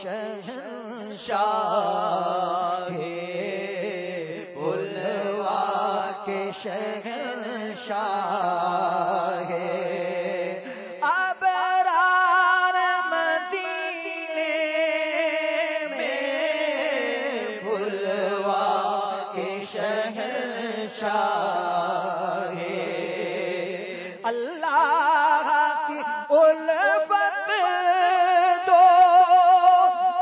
شہنشاہ بلوا کے شہنشاہ ابرار مدینے میں بلوا کے شہنشاہ اللہ کی الفت دو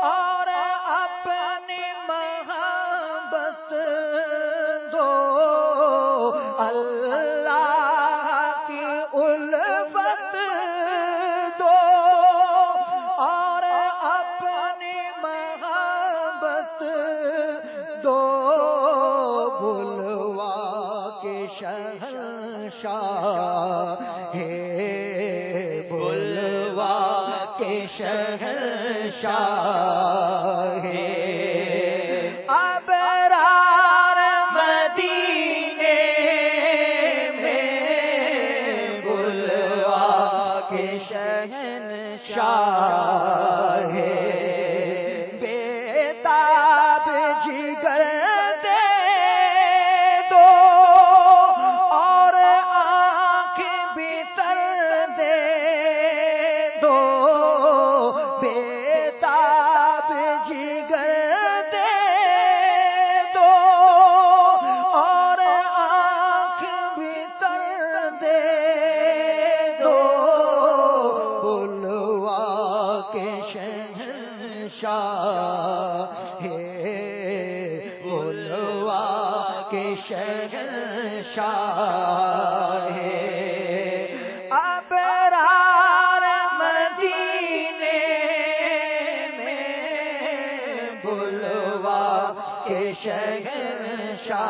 اور اپنی محبت دو اللہ کی الفت دو اور اپنی محبت دو بلوا کے شہنشاہ بلوا کے شہنشاہ ابرار مدینے میں بلوا کے شہنشاہ بیتاب جگر دے دو اور آنکھ بھیتر دے دو بیتاب جگر دے دو اور آنکھ بھیتر دے دو بلوا کے شہنشاہ بلوا کے شہنشاہ ابرار مدینے میں بلوا کے شہنشاہ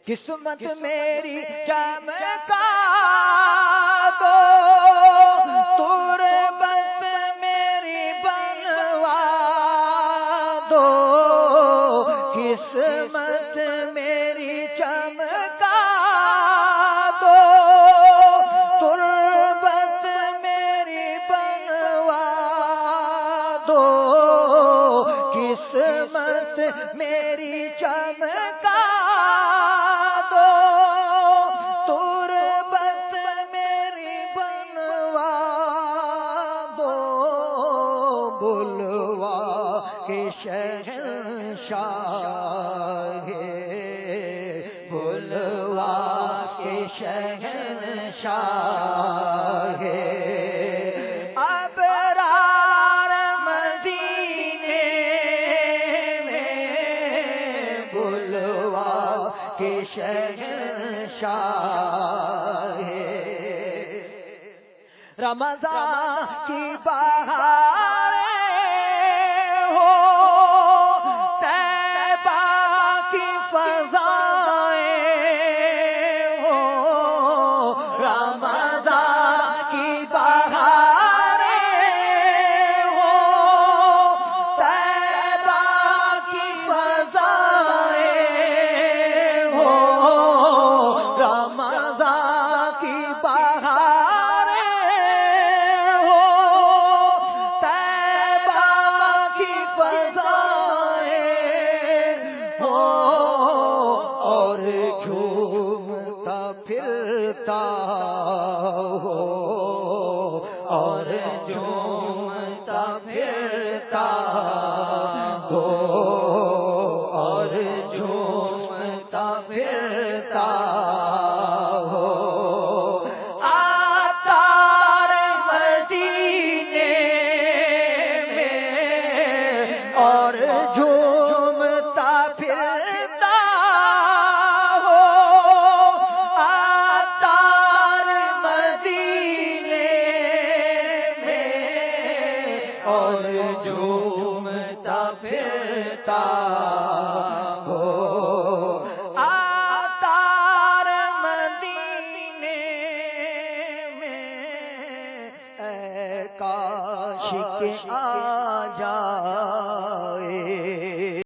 قسمت میری چمکا دو تربت میری بنوا دو قسمت میری چمکا دو تربت میری بنوا دو قسمت میری چمکا دو تربت میری بنوا دو بلوا کے شہنشاہ بلوا کے شہنشاہ ابرار مدینے میں بلوا کے شہنشاہ رمضان کی بہاریں ہو طیبہ کی فضائیں ہو رمضان کی بہاریں ہو طیبہ کی فضائیں ہو رمضان کی بہاریں ہو طیبہ کی فضائیں ہو اور جھومتا پھرتا ہو اور جھومتا پھرتا